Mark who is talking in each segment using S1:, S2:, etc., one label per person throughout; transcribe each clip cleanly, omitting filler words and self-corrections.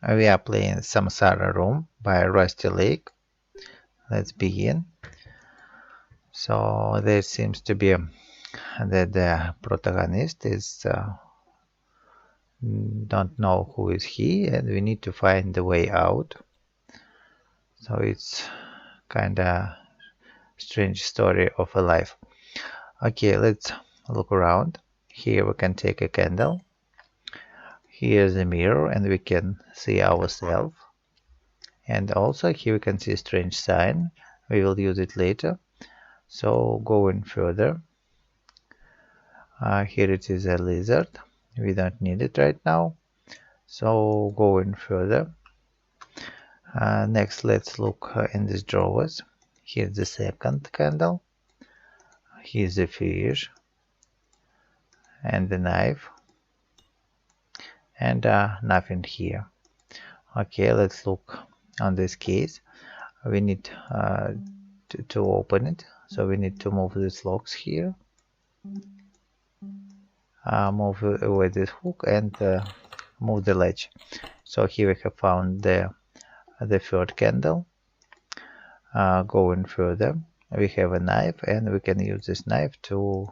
S1: We are playing Samsara Room by Rusty Lake. Let's begin. So there seems to be that the protagonist is don't know who is he, and we need to find the way out. So it's kind of strange story of a life. Okay, let's look around. Here we can take a candle. Here's a mirror and we can see ourselves. And also here we can see a strange sign. We will use it later. So going further, here it is a lizard. We don't need it right now. So going further, next let's look in these drawers. Here's the second candle. Here's the fish and the knife, and nothing here. Okay, let's look on this case. We need to open it, so we need to move these locks here, move away this hook, and move the latch. So here we have found the third candle. Going further, we have a knife, and we can use this knife to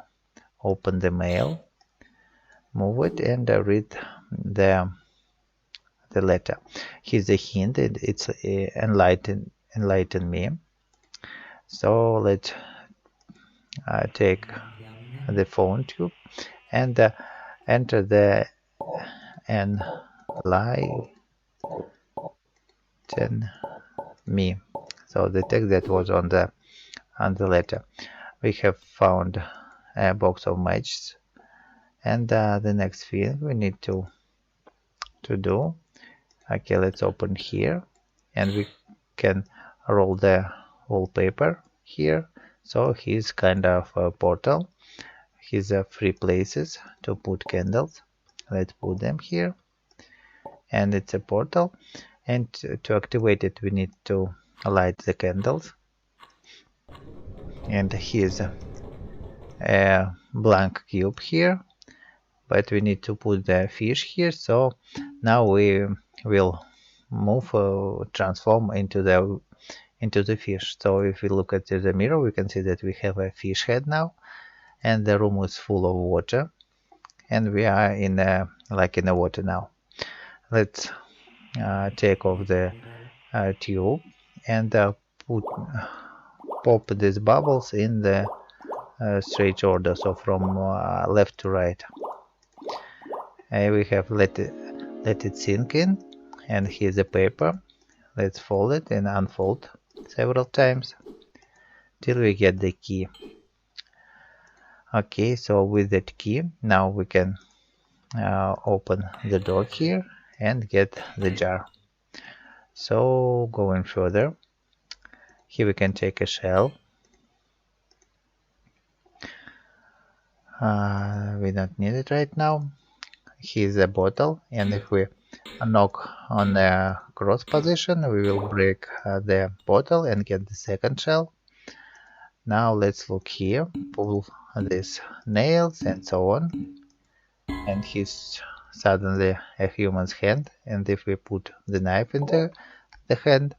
S1: open the mail, move it, and read the letter. Here's a hint. It's enlighten me. So let's take the phone tube and enter the enlighten me. So the text that was on the letter. We have found a box of matches, and the next thing we need to do. Okay, let's open here, and we can roll the wallpaper here. So here's kind of a portal. Here's 3 places to put candles. Let's put them here, and it's a portal. And to activate it, we need to light the candles. And here's a blank cube here, but we need to put the fish here. So now we will move, transform into the fish. So if we look at the mirror, we can see that we have a fish head now, and the room is full of water, and we are in the water now. Let's take off the tube and pop these bubbles in the straight order, so from left to right. We have let it sink in, and here's the paper. Let's fold it and unfold several times till we get the key. Okay, so with that key, now we can open the door here and get the jar. So going further, here we can take a shell. We don't need it right now. Here's a bottle, and if we knock on the cross position, we will break the bottle and get the second shell. Now let's look here, pull these nails and so on, and here's suddenly a human's hand, and if we put the knife into the hand,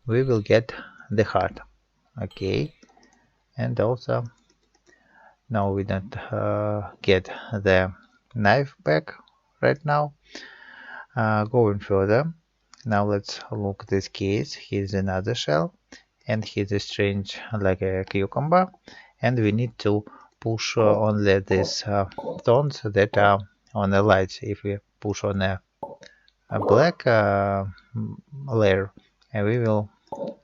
S1: we will get the heart. Okay, and also now we don't get the knife back right now. Going further, now let's look this case. Here's another shell, and here's a strange like a cucumber, and we need to push only these stones that are on the lights. If we push on a black layer, and we will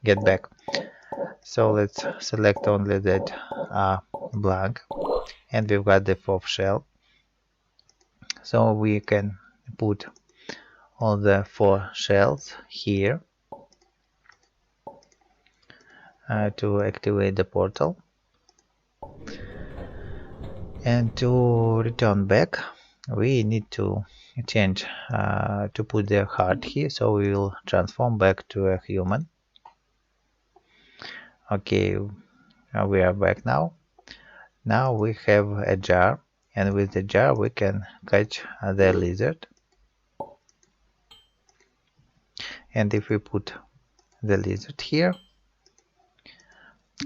S1: get back. So let's select only that blank, and we've got the 4th shell. So we can put all the 4 shells here to activate the portal. And to return back, we need to change to put the heart here, so we will transform back to a human. Okay, we are back now. Now we have a jar, and with the jar we can catch the lizard. And if we put the lizard here,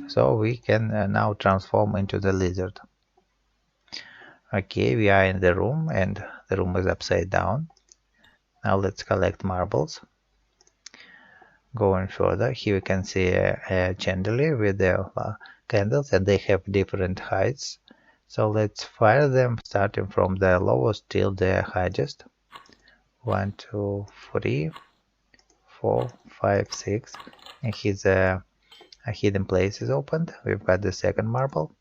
S1: so we can now transform into the lizard. Okay, we are in the room and the room is upside down. Now let's collect marbles. Going further, here we can see a chandelier with the candles, and they have different heights. So let's fire them starting from the lowest till the highest. 1, 2, 3, 4, 5, 6. And his a hidden place is opened. We've got the second marble.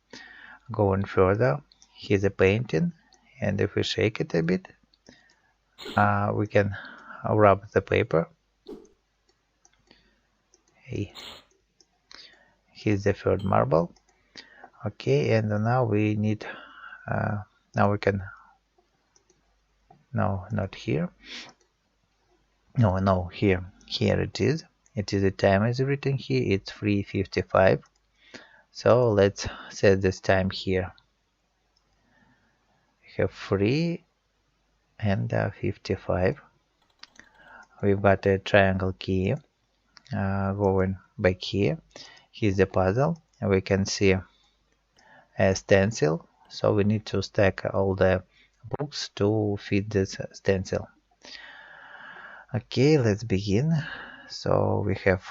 S1: Going further, here's a painting, and if we shake it a bit, we can rub the paper. Hey, here's the third marble. Okay, and now we need now we can, no, not here, no, here it is. The time is written here, it's 3:55. So let's set this time here. We have 3 and 55. We've got a triangle key. Going back here, here's the puzzle, and we can see a stencil, so we need to stack all the books to fit this stencil. Okay, let's begin. So we have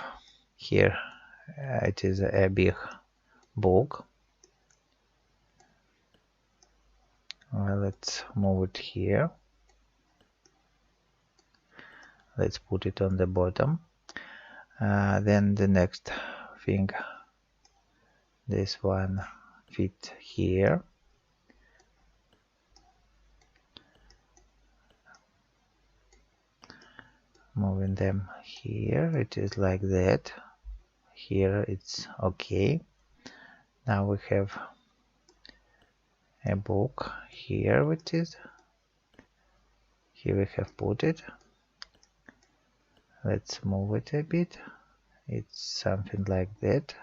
S1: here, it is a big book. Let's move it here. Let's put it on the bottom. Then the next thing, this one fit here. Moving them here, it is like that. Here it's okay. Now we have a book here, which is here we have put it. Let's move it a bit. It's something like that.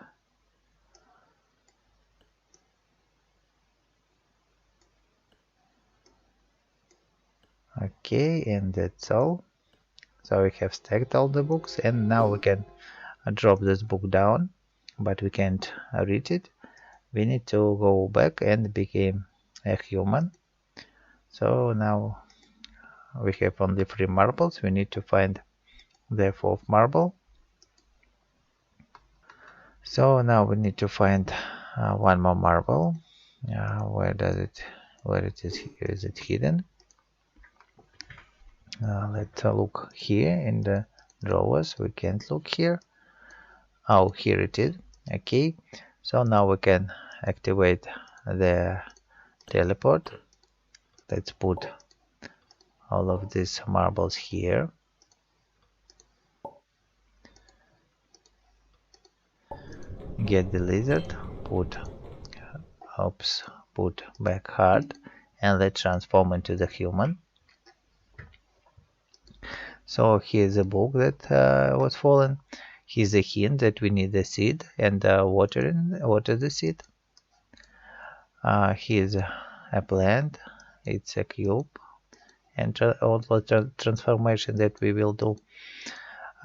S1: Okay, and that's all. So we have stacked all the books, and now we can drop this book down, but we can't read it. We need to go back and become a human. So now we have only 3 marbles. We need to find the 4th marble. So now we need to find 1 more marble. Where it is? Here is it hidden? Let's look here in the drawers. We can't look here. Oh, here it is. Okay, so now we can activate the teleport. Let's put all of these marbles here. Get the lizard, put back heart, and let's transform into the human. So here's a book that was fallen. Here's a hint that we need the seed and water the seed. Here's a plant. It's a cube, and all the transformation that we will do.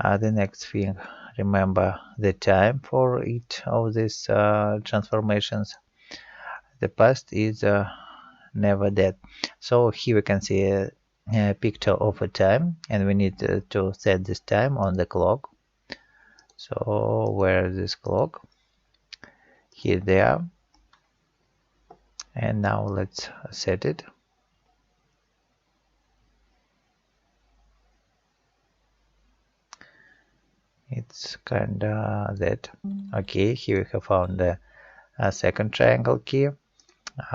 S1: The next thing, remember the time for each of these transformations. The past is never dead. So here we can see a picture of a time, and we need to set this time on the clock. So where is this clock? Here they are. And now let's set it. It's kinda that. Okay, here we have found the second triangle key.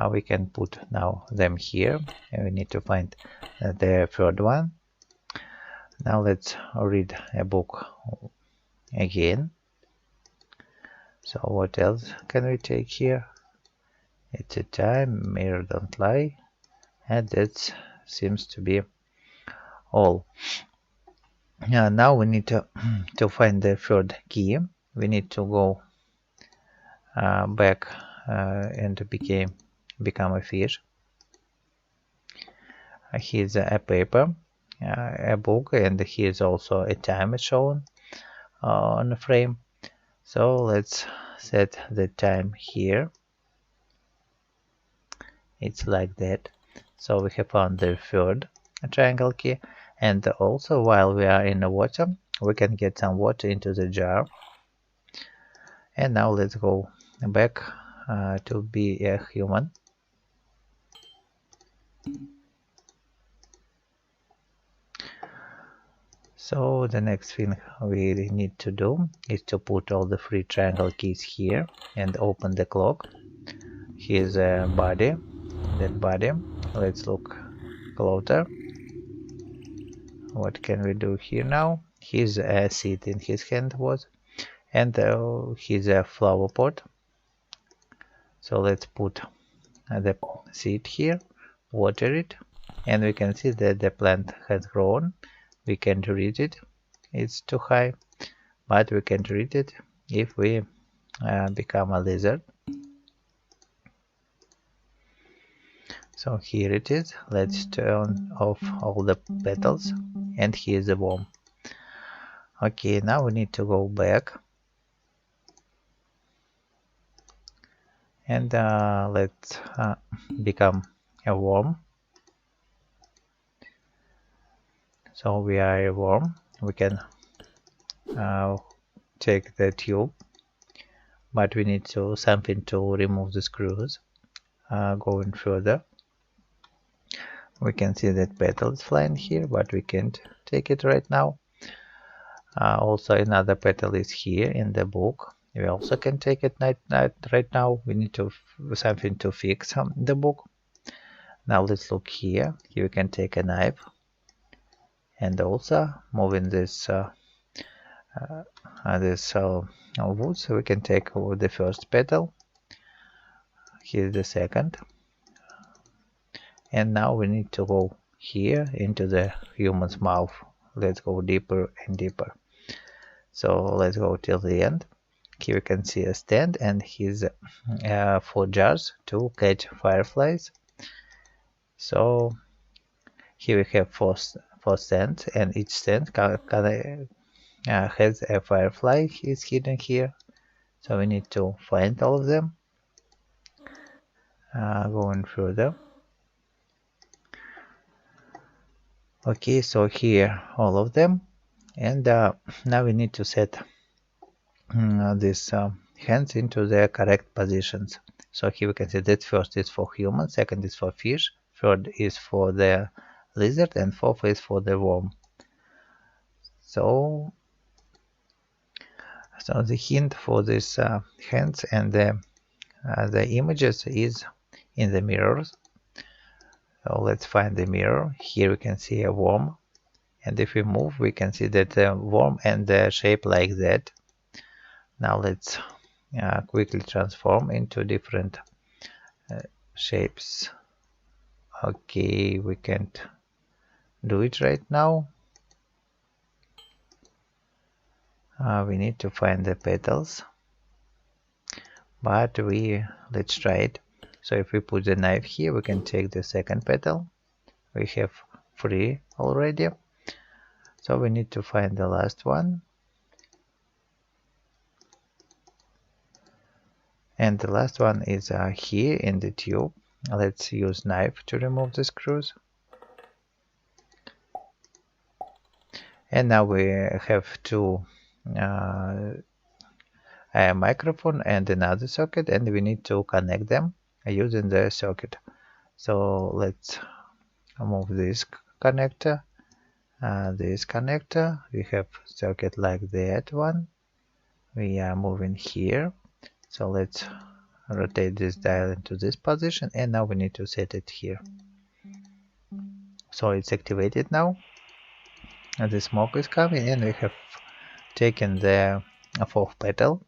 S1: We can put now them here, and we need to find the third one. Now let's read a book again. So what else can we take here? It's a time, mirror don't lie, and that seems to be all. Now we need to find the third key. We need to go back and become a fish. Here's a paper, a book, and here is also a time shown on the frame. So let's set the time here. It's like that. So we have found the third triangle key, and also while we are in the water, we can get some water into the jar. And now let's go back to be a human. So the next thing we need to do is to put all the three triangle keys here and open the clock. Here's a body, that body. Let's look closer. What can we do here now? Here's a seed in his hand was, and here's a flower pot. So let's put the seed here, water it, and we can see that the plant has grown. We can't read it, it's too high, but we can read it if we become a lizard. So here it is. Let's turn off all the petals, and here's the worm. Okay, now we need to go back and let's become a worm. So we are a worm. We can take the tube, but we need something to remove the screws. Going further, we can see that petal is flying here, but we can't take it right now. Also another petal is here in the book. We also can take it right now. We need something to fix the book. Now let's look here. Here we can take a knife, and also moving this wood, so we can take the first petal. Here's the second, and now we need to go here into the human's mouth. Let's go deeper and deeper. So let's go till the end. Here we can see a stand, and here's 4 jars to catch fireflies. So here we have four stands, and each stand has a firefly is hidden here. So we need to find all of them. Going further. Okay, so here all of them, and now we need to set these hands into their correct positions. So here we can see that first is for human, second is for fish, third is for the lizard, and fourth is for the worm. So the hint for these hands and the images is in the mirrors. So let's find the mirror. Here we can see a worm, and if we move, we can see that the worm and the shape like that. Now let's quickly transform into different shapes. Okay, we can't do it right now. We need to find the petals, but let's try it. So if we put the knife here, we can take the second petal. We have 3 already, so we need to find the last one. And the last one is here in the tube. Let's use knife to remove the screws. And now we have 2 a microphone and another socket, and we need to connect them using the circuit. So let's move this connector, we have circuit like that one. We are moving here, so let's rotate this dial into this position, and now we need to set it here. So it's activated now, and the smoke is coming, and we have taken the 4th petal.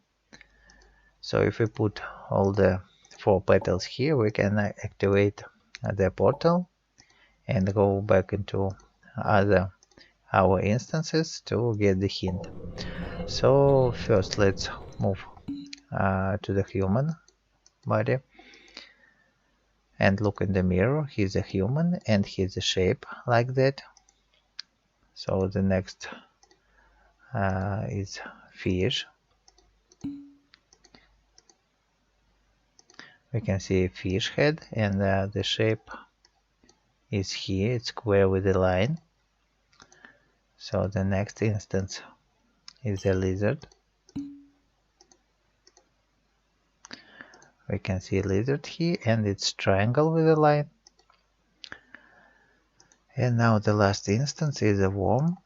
S1: So if we put all the 4 petals here, we can activate the portal and go back into our instances to get the hint. So first let's move to the human body and look in the mirror. He's a human, and he's a shape like that. So the next is fish. We can see a fish head, and the shape is here. It's square with a line. So the next instance is a lizard. We can see a lizard here, and it's triangle with a line. And now the last instance is a worm.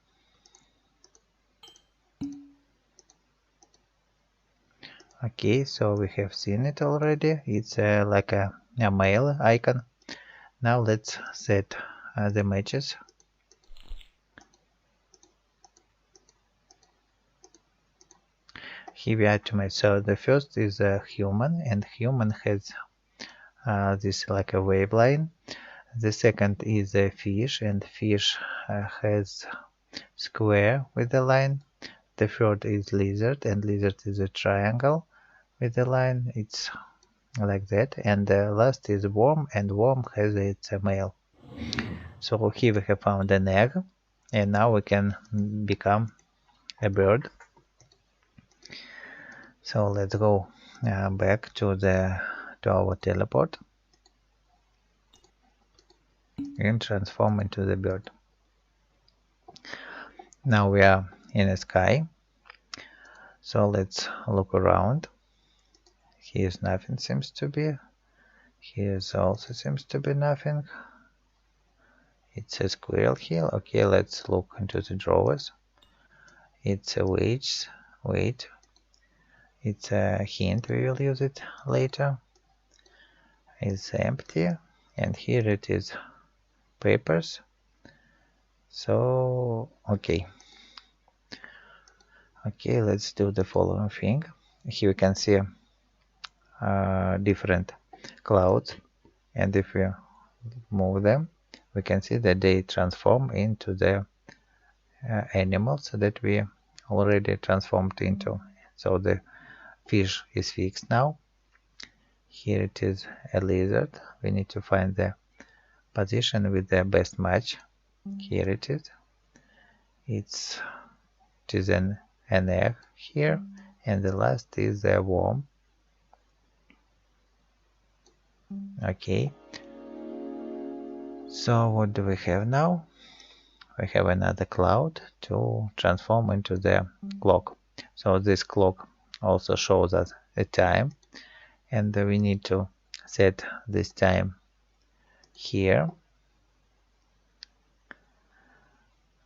S1: Okay, so we have seen it already. It's like a male icon. Now let's set the matches. Here we are to match. So the first is a human, and human has this like a wave line. The second is a fish, and fish has square with a line. The third is lizard, and lizard is a triangle with a line. It's like that. And the last is worm, and worm has its a male. So here we have found an egg, and now we can become a bird. So let's go back to our teleport and transform into the bird. Now we are in the sky. So let's look around. Here's nothing seems to be. Here's also seems to be nothing. It's a squirrel here. Okay, let's look into the drawers. It's a wait. It's a hint, we will use it later. It's empty, and here it is papers. So okay, let's do the following thing. Here we can see different clouds, and if we move them, we can see that they transform into the animals that we already transformed into. So the fish is fixed now. Here it is a lizard. We need to find the position with the best match. Here it is. It is an egg here, and the last is a worm. Okay. So what do we have now? We have another cloud to transform into the clock. So this clock also shows us a time, and we need to set this time here.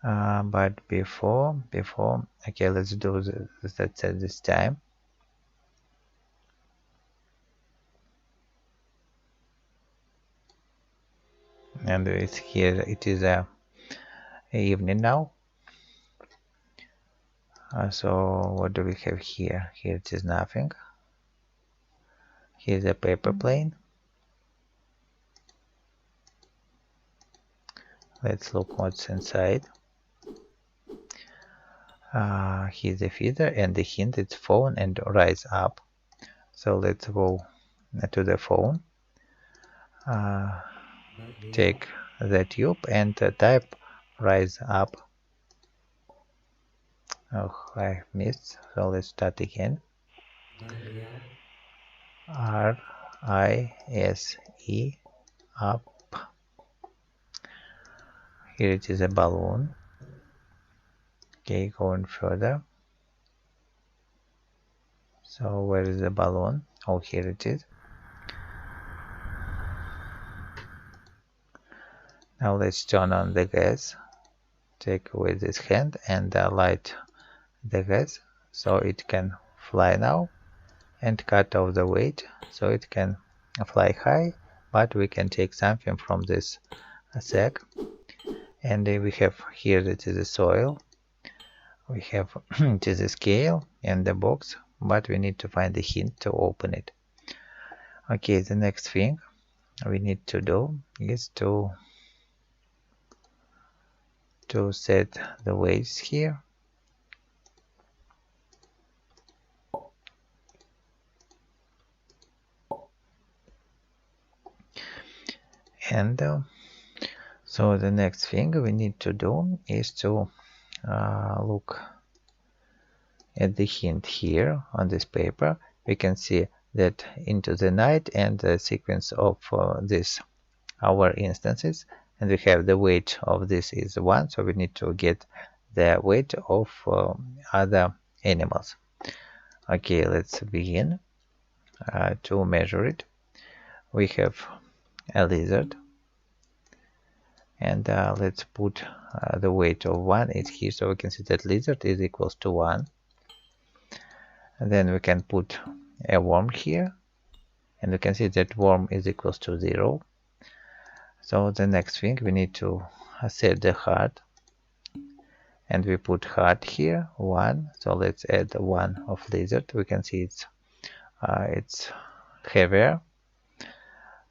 S1: But before, okay, let's do this. Let's set this time. And it's here. It is a evening now. So what do we have here? Here it is nothing. Here's a paper plane. Let's look what's inside. Here's the feeder, and the hint is phone and rise up. So let's go to the phone. Take the tube and type rise up. Oh, I missed. So let's start again. R-I-S-E up. Here it is a balloon. Okay, going further. So where is the balloon? Oh, here it is. Now let's turn on the gas. Take away this hand and light the gas so it can fly now, and cut off the weight so it can fly high, but we can take something from this sack. And we have here it is the soil. We have it is a scale and the box, but we need to find the hint to open it. Okay, the next thing we need to do is to set the waves here. And So the next thing we need to do is to look at the hint here on this paper. We can see that into the night and the sequence of this our instances, and we have the weight of this is 1, so we need to get the weight of other animals. Okay, let's begin to measure it. We have a lizard, and let's put the weight of 1 is here, so we can see that lizard is equals to 1. And then we can put a worm here, and we can see that worm is equals to 0. So the next thing, we need to set the heart, and we put heart here 1. So let's add 1 of lizard. We can see it's heavier,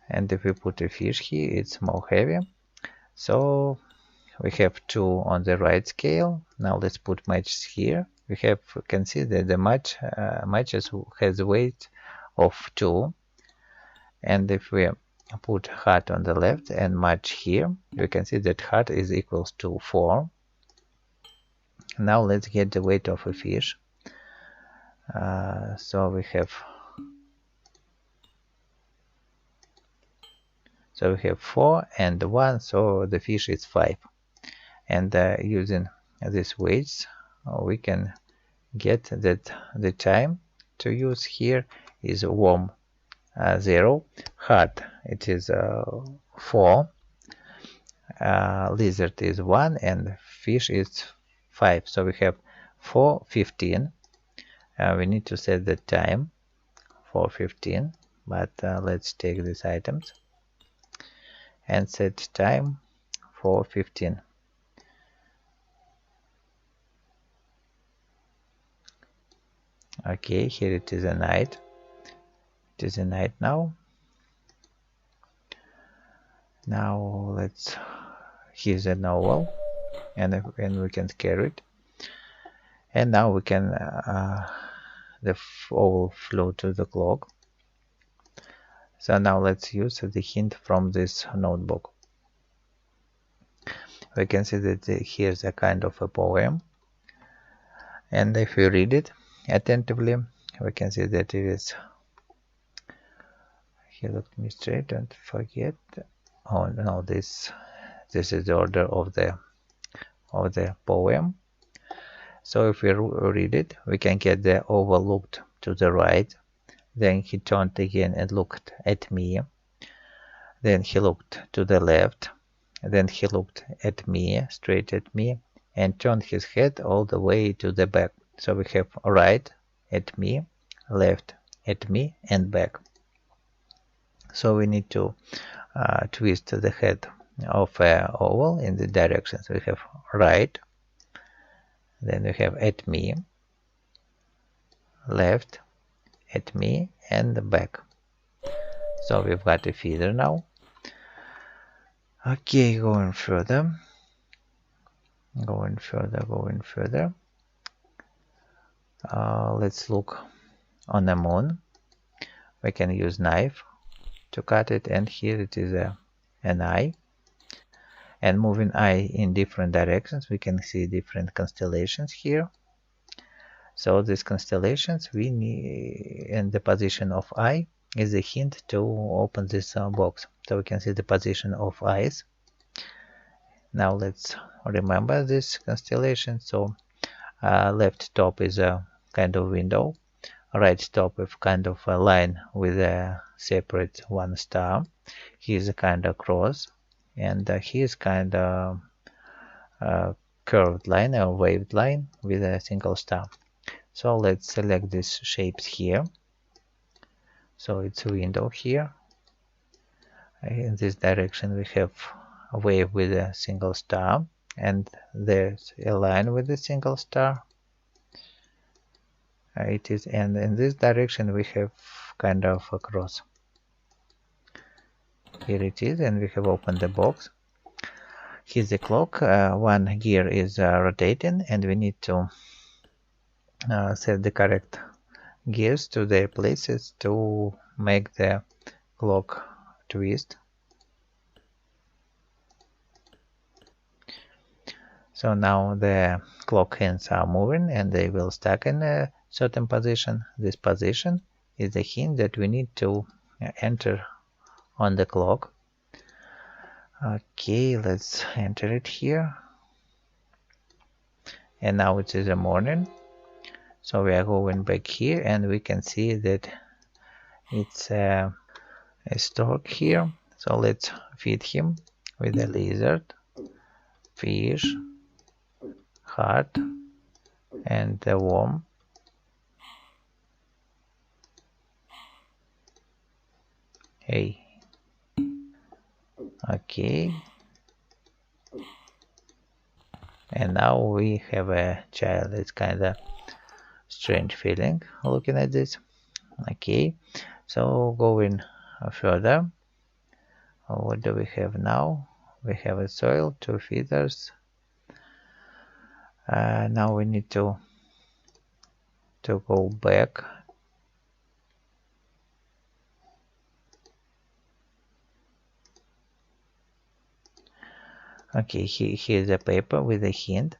S1: and if we put a fish here, it's more heavy. So we have 2 on the right scale. Now let's put matches here. We can see that the matches has a weight of 2, and if we put heart on the left and match here, we can see that heart is equals to 4. Now let's get the weight of a fish. So we have 4 and 1, so the fish is 5. And using these weights, we can get that the time to use here is worm 0, heart it is 4, lizard is 1, and fish is 5. So we have 4:15. We need to set the time 4:15, but let's take these items and set time 4:15. Okay, here it is a night. It is a night now. Now here's a novel, and we can carry it. And now we can the overflow to the clock. So now let's use the hint from this notebook. We can see that here's a kind of a poem, and if we read it attentively, we can see that it is here. Let me straight, don't forget. Oh no, this is the order of the poem. So if we read it, we can get the overlooked to the right. Then he turned again and looked at me. Then he looked to the left. Then he looked at me, straight at me, and turned his head all the way to the back. So we have right at me, left at me, and back. So we need to twist the head of an oval in the directions. We have right, then we have at me, left, at me, and back. So we've got a feeder now. Okay, going further. Let's look on the moon. We can use knife to cut it, and here it is an eye. And moving eye in different directions, we can see different constellations here. So these constellations we need, and the position of eye is a hint to open this box. So we can see the position of eyes. Now let's remember this constellation. So left top is a kind of window, right top is kind of a line with a separate one star. Here's a kind of cross, and here's kind of curved line or waved line with a single star. So let's select these shapes here. So it's a window here. In this direction we have a wave with a single star, and there's a line with a single star. It is, and in this direction we have kind of a cross. Here it is, and we have opened the box. Here's the clock. One gear is rotating, and we need to set the correct gears to their places to make the clock twist. So now the clock hands are moving and they will stuck in a certain position. This position is the hint that we need to enter on the clock. Okay, let's enter it here. And now it is the morning. So we are going back here and we can see that it's a stork here. So let's feed him with a lizard, fish, heart, and a worm. Hey. Okay. And now we have a child. It's kind of strange feeling looking at this. Okay. So going further. What do we have now? We have a soil, 2 feathers. Now we need to go back. Okay, here's a paper with a hint.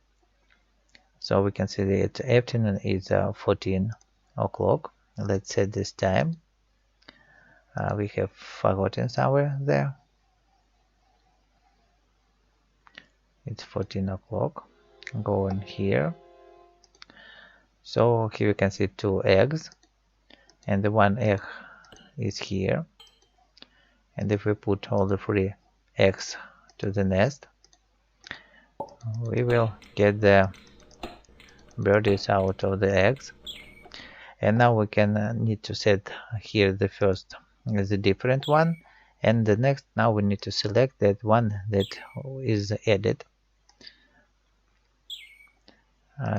S1: So we can see that afternoon is 14 o'clock. Let's set this time. We have forgotten somewhere there. It's 14 o'clock. Go in here. So here we can see 2 eggs, and the 1 egg is here. And if we put all the 3 eggs to the nest, we will get the birdies out of the eggs. And now we can need to set here the first is a different one, and the next, now we need to select that one that is added.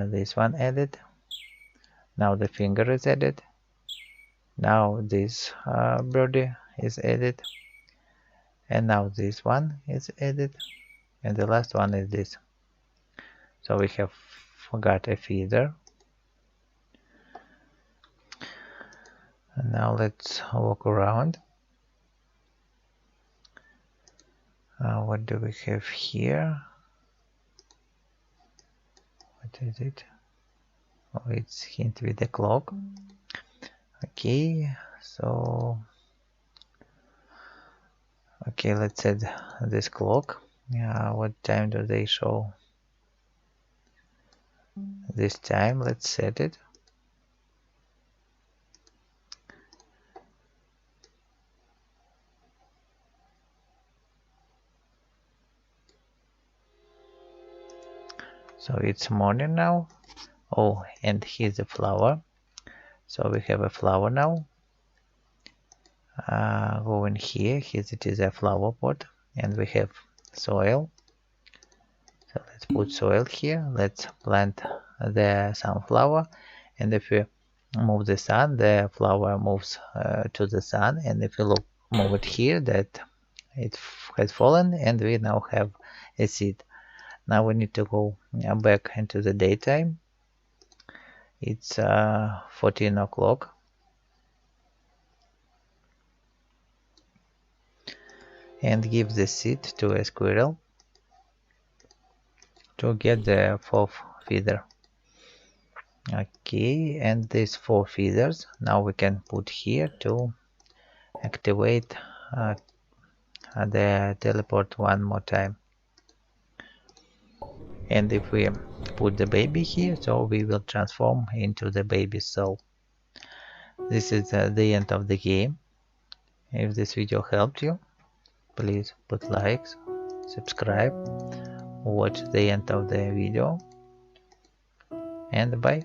S1: This one added. Now the finger is added. Now this birdie is added, and now this one is added, and the last one is this. So we have got a feather. And now let's walk around. What do we have here? What is it? Oh, it's hint with the clock. Okay, so okay, let's set this clock. What time do they show? This time, let's set it. So it's morning now. Oh, and here's a flower. So we have a flower now. Go in here. Here it is a flower pot, and we have soil. So let's put soil here. Let's plant the sunflower, and if we move the sun, the flower moves to the sun. And if you move it here, that it has fallen, and we now have a seed. Now we need to go back into the daytime. It's 14 o'clock. And give the seed to a squirrel to get the 4th feather. Okay, and these 4 feathers now we can put here to activate the teleport one more time. And if we put the baby here, so we will transform into the baby's soul. This is the end of the game. If this video helped you, please put likes, subscribe, watch the end of the video, and bye.